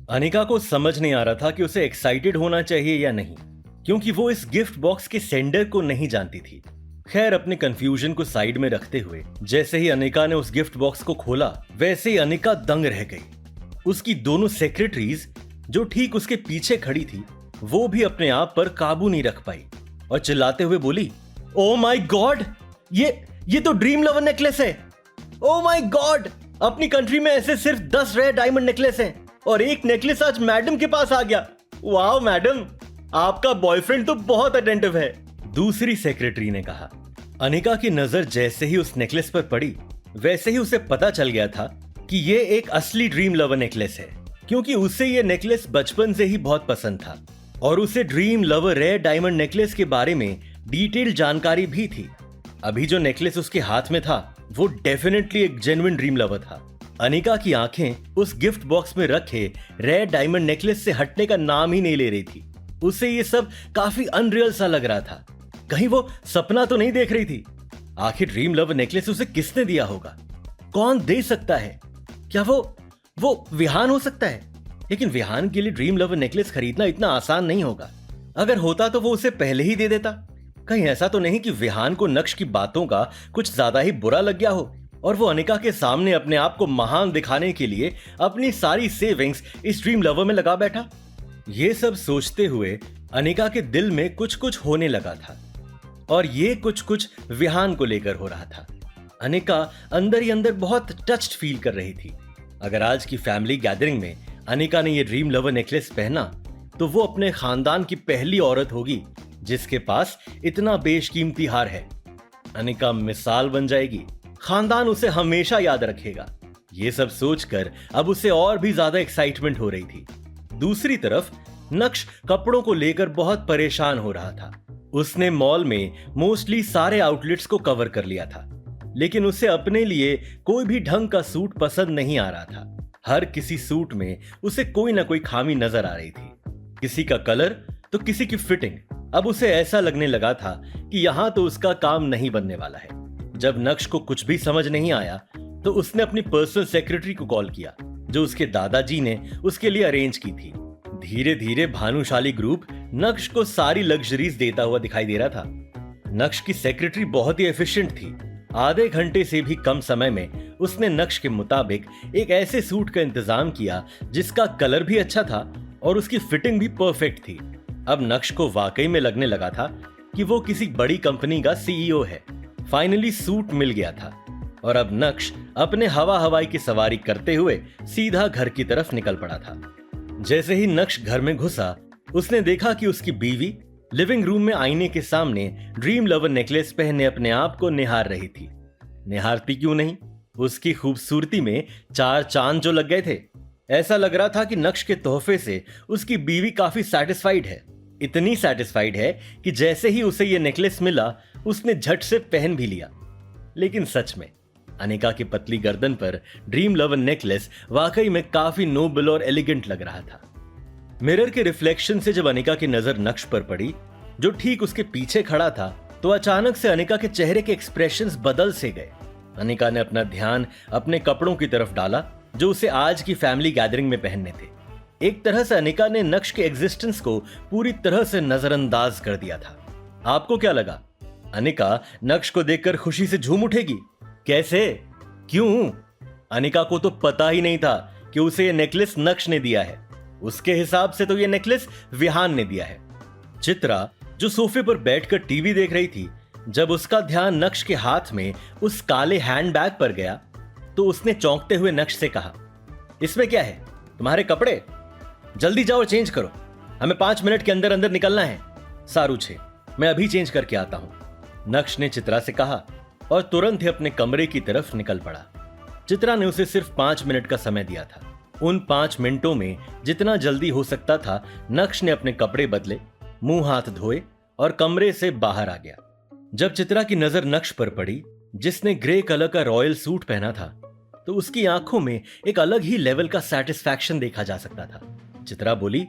अनिका को समझ नहीं आ रहा था कि उसे एक्साइटेड होना चाहिए या नहीं, क्योंकि वो इस गिफ्ट बॉक्स के सेंडर को नहीं जानती थी। खैर, अपने कंफ्यूजन को साइड में रखते हुए जैसे ही अनिका ने उस गिफ्ट बॉक्स को खोला, वैसे ही अनिका दंग रह गई। उसकी दोनों सेक्रेटरीज जो ठीक उसके पीछे खड़ी थी, वो भी अपने आप पर काबू नहीं रख पाई और चिल्लाते हुए बोली, ओ माय गॉड, ये तो ड्रीम लवर नेकलेस है। ओ माय गॉड, अपनी कंट्री में ऐसे सिर्फ 10 रेयर डायमंड नेकलेस हैं और एक नेकलेस आज मैडम के पास आ गया। वाओ मैडम, आपका बॉयफ्रेंड तो बहुत अटेंटिव है, दूसरी सेक्रेटरी ने कहा। अनिका की नजर जैसे ही उस नेकलेस पर पड़ी, वैसे ही उसे पता चल गया था कि ये एक असली ड्रीम लवर नेकलेस है, क्योंकि उसे ये नेकलेस बचपन से ही बहुत पसंद था और उसे dream lover rare diamond necklace के बारे में डिटेल जानकारी भी थी। अभी जो नेकलेस उसके हाथ में था, वो डेफिनेटली एक जेन्युइन ड्रीम लवर था। अनिका की आंखें उस गिफ्ट बॉक्स में रखे रेयर डायमंड नेकलेस से हटने का नाम ही नहीं ले रही थी। उसे ये सब काफी अनरियल सा लग रहा था। कहीं वो सपना तो नहीं देख रही थी? आखिर ड्रीम लवर नेकलेस उसे किसने दिया होगा? कौन दे सकता है? क्या वो विहान हो सकता है? लेकिन विहान के लिए ड्रीम लवर नेकलेस खरीदना इतना आसान नहीं होगा। अगर होता तो वो उसे पहले ही दे देता। कहीं ऐसा तो नहीं कि विहान को नक्श की बातों का कुछ ज्यादा ही बुरा लग गया हो और वो अनिका के सामने अपने आप को महान दिखाने के लिए अपनी सारी सेविंग्स इस ड्रीम लवर में लगा बैठा। ये सब सोचते हुए अनिका के दिल में कुछ कुछ होने लगा था और ये कुछ कुछ विहान को लेकर हो रहा था। अनिका अंदर ही अंदर बहुत टच्ड फील कर रही थी। अगर आज की फैमिली गैदरिंग में अनिका ने ये ड्रीम लवर नेकलेस पहना, तो वो अपने खानदान की पहली औरत होगी जिसके पास इतना बेशकीमती हार है। अनिका मिसाल बन जाएगी, खानदान उसे हमेशा याद रखेगा। ये सब सोचकर अब उसे और भी ज्यादा एक्साइटमेंट हो रही थी। दूसरी तरफ नक्श कपड़ों को लेकर बहुत परेशान हो रहा था। उसने मॉल में मोस्टली सारे आउटलेट्स को कवर कर लिया था, लेकिन उसे अपने लिए कोई भी ढंग का सूट पसंद नहीं आ रहा था। हर किसी सूट में उसे कोई ना कोई खामी नजर आ रही थी, किसी का कलर तो किसी की फिटिंग। अब उसे ऐसा लगने लगा था कि यहां तो उसका काम नहीं बनने वाला है। जब नक्श को कुछ भी समझ नहीं आया, तो उसने अपनी पर्सनल सेक्रेटरी को कॉल किया, जो उसके दादाजी ने उसके लिए अरेंज की थी। धीरे धीरे भानुशाली ग्रुप नक्श को सारी लग्जरीज देता हुआ दिखाई दे रहा था। नक्श की सेक्रेटरी बहुत ही एफिशिएंट थी। आधे घंटे से भी कम समय में उसने नक्श के मुताबिक एक ऐसे सूट का इंतजाम किया जिसका कलर भी अच्छा था और उसकी फिटिंग भी परफेक्ट थी। अब नक्श को वाकई में लगने लगा था कि वो किसी बड़ी कंपनी का सीईओ है। फाइनली सूट मिल गया था और अब नक्श अपने हवा हवाई की सवारी करते हुए सीधा घर की तरफ निकल पड़ा था। जैसे ही नक्श घर में घुसा, उसने देखा कि उसकी बीवी लिविंग रूम में आईने के सामने ड्रीम लवर नेकलेस पहने अपने आप को निहार रही थी। निहारती क्यों नहीं, उसकी खूबसूरती में 4 चांद जो लग गए थे। ऐसा लग रहा था कि नक्श के तोहफे से उसकी बीवी काफी सैटिस्फाइड है। इतनी सैटिस्फाइड है कि जैसे ही उसे यह नेकलेस मिला, उसने झट से पहन भी लिया। लेकिन सच में अनिका की पतली गर्दन पर ड्रीम लवर नेकलेस वाकई में काफी नोबल और एलिगेंट लग रहा था। मिरर के रिफ्लेक्शन से जब अनिका की नजर नक्श पर पड़ी, जो ठीक उसके पीछे खड़ा था, तो अचानक से अनिका के चेहरे के एक्सप्रेशंस बदल से गए। अनिका ने अपना ध्यान अपने कपड़ों की तरफ डाला, जो उसे आज की फैमिली गैदरिंग में पहनने थे। एक तरह से अनिका ने नक्श के एग्जिस्टेंस को पूरी तरह से नजरअंदाज कर दिया था। आपको क्या लगा, अनिका नक्श को देखकर खुशी से झूम उठेगी? कैसे? क्यों? अनिका को तो पता ही नहीं था कि उसे यह नेकलेस नक्श ने दिया है। उसके हिसाब से तो यह नेकलेस विहान ने दिया है। चित्रा, जो सोफे पर बैठकर टीवी देख रही थी, जब उसका ध्यान नक्श के हाथ में उस काले हैंडबैग पर गया, तो उसने चौंकते हुए नक्श से कहा, इसमें क्या है? तुम्हारे कपड़े? जल्दी जाओ और चेंज करो, हमें 5 मिनट के अंदर अंदर निकलना है। सारू छे, मैं अभी चेंज करके आता हूं, नक्श ने चित्रा से कहा और तुरंत ही अपने कमरे की तरफ निकल पड़ा। चित्रा ने उसे सिर्फ 5 मिनट का समय दिया था। उन 5 मिनटों में जितना जल्दी हो सकता था, नक्श ने अपने कपड़े बदले, मुंह हाथ धोए और कमरे से बाहर आ गया। जब चित्रा की नजर नक्श पर पड़ी, जिसने ग्रे कलर का रॉयल सूट पहना था, तो उसकी आंखों में एक अलग ही लेवल का सेटिस्फैक्शन देखा जा सकता था। चित्रा बोली,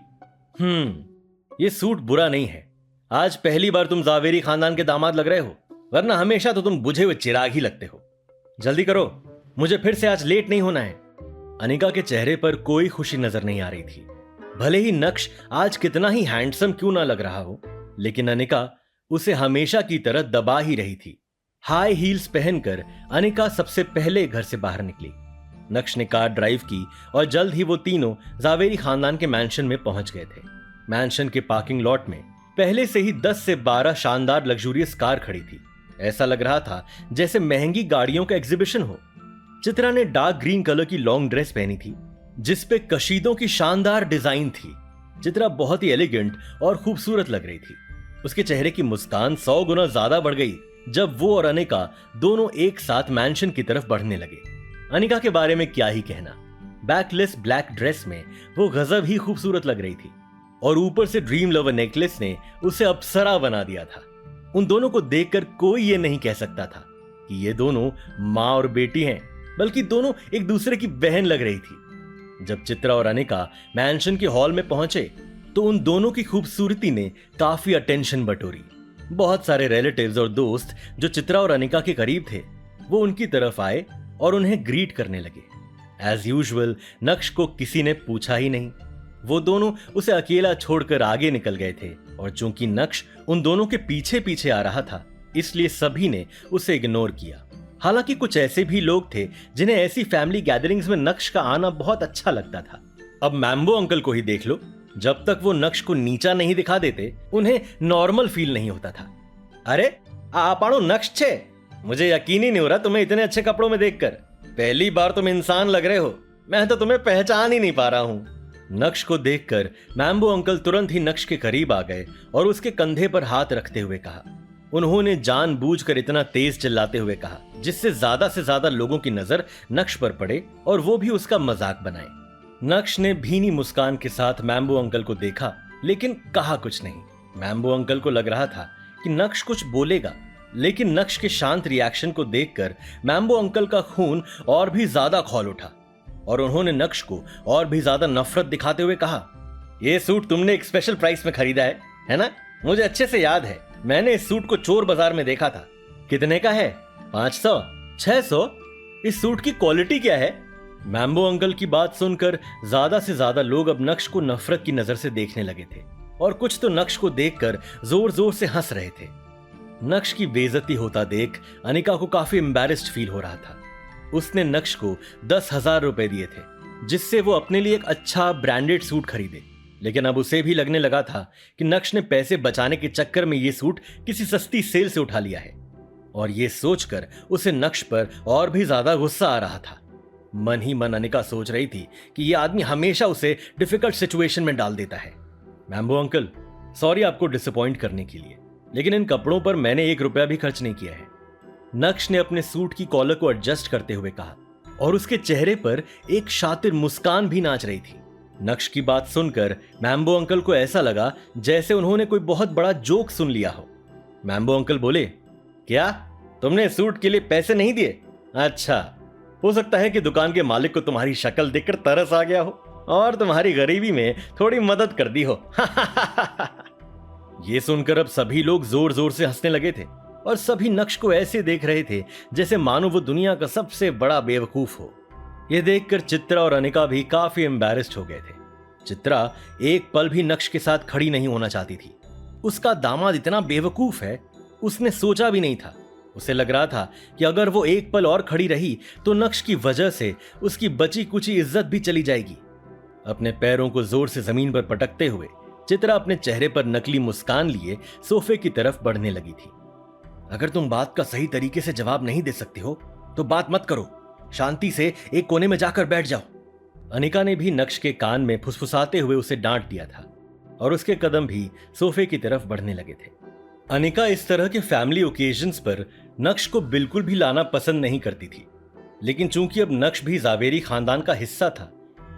ये सूट बुरा नहीं है। आज पहली बार तुम जावेरी खानदान के दामाद लग रहे हो, वरना हमेशा तो तुम बुझे हुए चिराग ही लगते हो। जल्दी करो, मुझे फिर से आज लेट नहीं होना है। अनिका के चेहरे पर कोई खुशी नजर नहीं आ रही थी। भले ही नक्श आज कितना ही हैंडसम क्यों ना लग रहा हो, लेकिन अनिका उसे हमेशा की तरह दबा ही रही थी। हाई हील्स पहनकर अनिका सबसे पहले घर से बाहर निकली। नक्श ने कार ड्राइव की और जल्द ही वो तीनों जावेरी खानदान के मैंशन में पहुंच गए थे। मैंशन के पार्किंग लॉट में पहले से ही 10 से 12 शानदार लग्जूरियस कार खड़ी थी। ऐसा लग रहा था जैसे महंगी गाड़ियों का एग्जीबिशन हो। चित्रा ने डार्क ग्रीन कलर की लॉन्ग ड्रेस पहनी थी जिसपे कशीदों की शानदार डिजाइन थी। चित्रा बहुत ही एलिगेंट और खूबसूरत लग रही थी। उसके चेहरे की मुस्कान 100 गुना ज्यादा बढ़ गई जब वो और अनिका दोनों एक साथ मैंशन की तरफ बढ़ने लगे। अनिका के बारे में क्या ही कहना, बैकलेस ब्लैक ड्रेस में वो गजब ही खूबसूरत लग रही थी और ऊपर से ड्रीम लवर नेकलेस ने उसे अप्सरा बना दिया था। उन दोनों को देखकर कोई ये नहीं कह सकता था कि ये दोनों माँ और बेटी हैं, बल्कि दोनों एक दूसरे की बहन लग रही थी। जब चित्रा और अनिका मैंशन के हॉल में पहुंचे तो उन दोनों की खूबसूरती ने काफी अटेंशन बटोरी। बहुत सारे रिलेटिव्स और दोस्त जो चित्रा और अनिका के करीब थे वो उनकी तरफ आए और उन्हें ग्रीट करने लगे। एज यूजुअल नक्श को किसी ने पूछा ही नहीं। वो दोनों उसे अकेला छोड़कर आगे निकल गए थे और चूंकि नक्श उन दोनों के पीछे पीछे आ रहा था इसलिए सभी ने उसे इग्नोर किया। हालांकि कुछ ऐसे भी लोग थे जिन्हें ऐसी फैमिली गैदरिंग्स में नक्श का आना बहुत अच्छा लगता था। अब मैम्बो अंकल को ही देख लो, जब तक वो नक्श को नीचा नहीं दिखा देते उन्हें नॉर्मल फील नहीं होता था। अरे आपणो नक्श छे, मुझे यकीन ही नहीं हो रहा तुम्हें इतने अच्छे कपड़ों में देखकर। पहली बार तुम इंसान लग रहे हो, मैं तो तुम्हें पहचान ही नहीं पा रहा हूं। नक्श को देखकर मैम्बो अंकल तुरंत ही नक्श के करीब आ गए और उसके कंधे पर हाथ रखते हुए कहा। उन्होंने जानबूझकर इतना तेज चिल्लाते हुए कहा जिससे ज्यादा लोगों की नजर नक्श पर पड़े और वो भी उसका मजाक बनाए। नक्श ने भीनी मुस्कान के साथ मैम्बो अंकल को देखा लेकिन कहा कुछ नहीं। मैम्बो अंकल को लग रहा था कि नक्श कुछ बोलेगा, लेकिन नक्श के शांत रिएक्शन को देखकर मैम्बो अंकल का खून और भी ज्यादा खौल उठा और उन्होंने नक्श को और भी ज्यादा नफरत दिखाते हुए कहा, ये सूट तुमने एक स्पेशल प्राइस में खरीदा है ना? मुझे अच्छे से याद है, मैंने इस सूट को चोर बाजार में देखा था। कितने का है? 500? 600? इस सूट की क्वालिटी क्या है? मैम्बो अंकल की बात सुनकर ज्यादा से ज्यादा लोग अब नक्श को नफरत की नजर से देखने लगे थे और कुछ तो नक्श को देखकर जोर जोर से हंस रहे थे। नक्श की बेइज्जती होता देख अनिका को काफी एम्बैरेस्ड फील हो रहा था। उसने नक्श को 10,000 रुपए दिए थे जिससे वो अपने लिए एक अच्छा ब्रांडेड सूट खरीदे, लेकिन अब उसे भी लगने लगा था कि नक्श ने पैसे बचाने के चक्कर में ये सूट किसी सस्ती सेल से उठा लिया है और ये सोचकर उसे नक्श पर और भी ज्यादा गुस्सा आ रहा था। मन ही मन अनिका सोच रही थी कि यह आदमी हमेशा उसे डिफिकल्ट सिचुएशन में डाल देता है। मैम्बो अंकल, सॉरी आपको डिसअपॉइंट करने के लिए, लेकिन इन कपड़ों पर मैंने 1 रुपया भी खर्च नहीं किया है। नक्श ने अपने सूट की कॉलर को एडजस्ट करते हुए कहा और उसके चेहरे पर एक शातिर मुस्कान भी नाच रही थी। नक्श की बात सुनकर मैम्बो अंकल को ऐसा लगा जैसे उन्होंने कोई बहुत बड़ा जोक सुन लिया हो। मैम्बो अंकल बोले, क्या तुमने सूट के लिए पैसे नहीं दिए? अच्छा, हो सकता है कि दुकान के मालिक को तुम्हारी शक्ल देखकर तरस आ गया हो और तुम्हारी गरीबी में थोड़ी मदद कर दी हो। ये सुनकर अब सभी लोग जोर जोर से हंसने लगे थे और सभी नक्श को ऐसे देख रहे थे जैसे मानो वो दुनिया का सबसे बड़ा बेवकूफ हो। यह देखकर चित्रा और अनिका भी काफी एम्बैरेस्ड हो गए थे। चित्रा एक पल भी नक्श के साथ खड़ी नहीं होना चाहती थी। उसका दामाद इतना बेवकूफ है उसने सोचा भी नहीं था। उसे लग रहा था कि अगर वो एक पल और खड़ी रही तो नक्श की वजह से उसकी बची कुची इज्जत भी चली जाएगी। अपने पैरों को जोर से जमीन पर पटकते हुए चित्रा अपने चेहरे पर नकली मुस्कान लिए सोफे की तरफ बढ़ने लगी थी। अगर तुम बात का सही तरीके से जवाब नहीं दे सकते हो तो बात मत करो, शांति से एक कोने में जाकर बैठ जाओ। अनिका ने भी नक्श के कान में फुसफुसाते हुए उसे डांट दिया था और उसके कदम भी सोफे की तरफ बढ़ने लगे थे। अनिका इस तरह के फैमिली ओकेजन्स पर नक्श को बिल्कुल भी लाना पसंद नहीं करती थी, लेकिन चूंकि अब नक्श भी जावेरी खानदान का हिस्सा था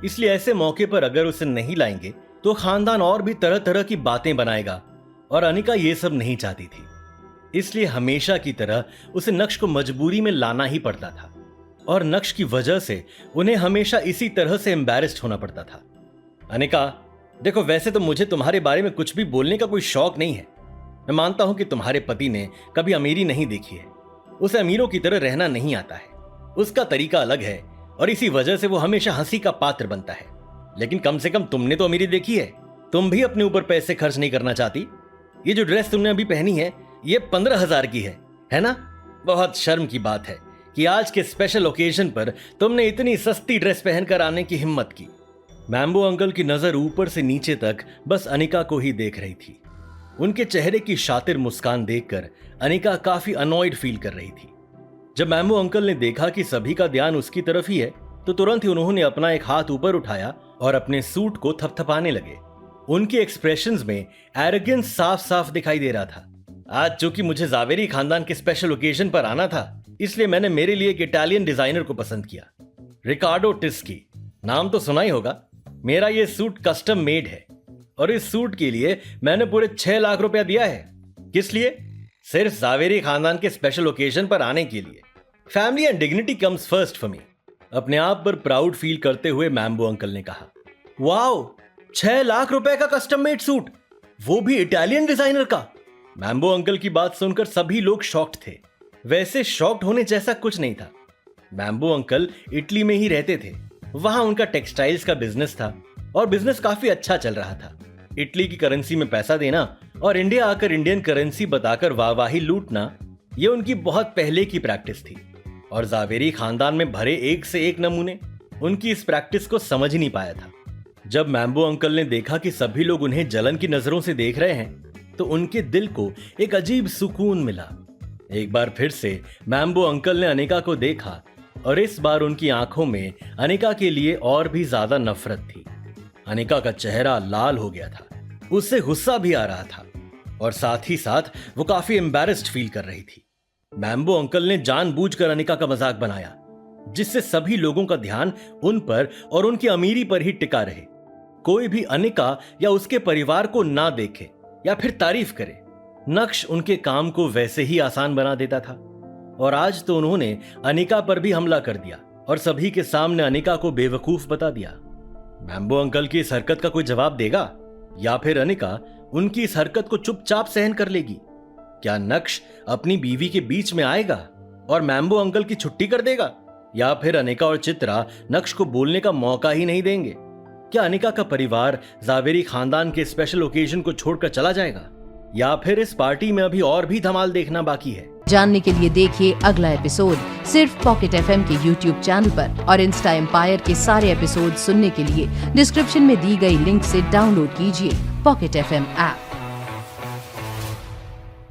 इसलिए ऐसे मौके पर अगर उसे नहीं लाएंगे तो खानदान और भी तरह तरह की बातें बनाएगा और अनिका ये सब नहीं चाहती थी। इसलिए हमेशा की तरह उसे नक्श को मजबूरी में लाना ही पड़ता था और नक्श की वजह से उन्हें हमेशा इसी तरह से एम्बैरेस्ड होना पड़ता था। अनिका, देखो वैसे तो मुझे तुम्हारे बारे में कुछ भी बोलने का कोई शौक नहीं है। मैं मानता हूं कि तुम्हारे पति ने कभी अमीरी नहीं देखी है, उसे अमीरों की तरह रहना नहीं आता है, उसका तरीका अलग है और इसी वजह से वो हमेशा हंसी का पात्र बनता है। लेकिन कम से कम तुमने तो अमीरी देखी है। तुम भी अपने ऊपर पैसे खर्च नहीं करना चाहती। ये जो ड्रेस तुमने अभी पहनी है ये 15,000 की है ना? बहुत शर्म की बात है कि आज के स्पेशल ओकेजन पर तुमने इतनी सस्ती ड्रेस पहनकर आने की हिम्मत की। मैम्बो अंकल की नजर ऊपर से नीचे तक बस अनिका को ही देख रही थी। उनके चेहरे की शातिर मुस्कान देखकर अनिका काफी अनॉयड फील कर रही थी। जब मैम्बो अंकल ने देखा कि सभी का ध्यान उसकी तरफ ही है तो तुरंत ही उन्होंने अपना एक हाथ ऊपर उठाया और अपने सूट को थपथपाने लगे। उनके एक्सप्रेशंस में एरोगेंस साफ साफ दिखाई दे रहा था। आज चूंकि मुझे जावेरी खानदान के स्पेशल ओकेजन पर आना था, इसलिए मैंने मेरे लिए एक इटालियन डिजाइनर को पसंद किया, रिकार्डो टिस्की। नाम तो सुना ही होगा। मेरा ये सूट कस्टम मेड है और इस सूट के लिए मैंने पूरे 6 लाख रुपया दिया है। किस लिए? सिर्फ जावेरी खानदान के स्पेशल ओकेजन पर आने के लिए। Family and dignity comes first for me. अपने आप पर प्राउड फील करते हुए मैम्बो अंकल ने कहा, वाओ, 6 लाख रुपए का कस्टम मेड सूट, वो भी इटालियन डिजाइनर का। मैम्बो अंकल की बात सुनकर सभी लोग शॉक्ड थे। वैसे शॉक्ड होने जैसा कुछ नहीं था। मैम्बो अंकल इटली में ही रहते थे। वहां उनका टेक्सटाइल्स का बिजनेस था और बिजनेस काफी अच्छा चल रहा था। इटली की करेंसी में पैसा देना और इंडिया आकर इंडियन करेंसी बताकर वाहवाही लूटना, ये उनकी बहुत पहले की प्रैक्टिस थी। और जावेरी खानदान में भरे एक से एक नमूने उनकी इस प्रैक्टिस को समझ ही नहीं पाया था। जब मैम्बो अंकल ने देखा कि सभी लोग उन्हें जलन की नजरों से देख रहे हैं तो उनके दिल को एक अजीब सुकून मिला। एक बार फिर से मैम्बो अंकल ने अनिका को देखा और इस बार उनकी आंखों में अनिका के लिए और भी ज्यादा नफरत थी। अनिका का चेहरा लाल हो गया था, उससे गुस्सा भी आ रहा था और साथ ही साथ वो काफी एम्बैरेस्ड फील कर रही थी। मैम्बो अंकल ने जानबूझकर अनिका का मजाक बनाया, जिससे सभी लोगों का ध्यान उन पर और उनकी अमीरी पर ही टिका रहे। कोई भी अनिका या उसके परिवार को ना देखे या फिर तारीफ करे। नक्श उनके काम को वैसे ही आसान बना देता था और आज तो उन्होंने अनिका पर भी हमला कर दिया और सभी के सामने अनिका को बेवकूफ बता दिया। मैम्बो अंकल की इस हरकत का कोई जवाब देगा या फिर अनिका उनकी इस हरकत को चुपचाप सहन कर लेगी? क्या नक्श अपनी बीवी के बीच में आएगा और मैम्बो अंकल की छुट्टी कर देगा, या फिर अनिका और चित्रा नक्श को बोलने का मौका ही नहीं देंगे? क्या अनिका का परिवार जावेरी खानदान के स्पेशल ओकेजन को छोड़कर चला जाएगा, या फिर इस पार्टी में अभी और भी धमाल देखना बाकी है? जानने के लिए देखिए अगला एपिसोड सिर्फ पॉकेट एफएम के यूट्यूब चैनल पर और इंस्टा एम्पायर के सारे एपिसोड सुनने के लिए डिस्क्रिप्शन में दी गई लिंक से डाउनलोड कीजिए पॉकेट एफएम ऐप।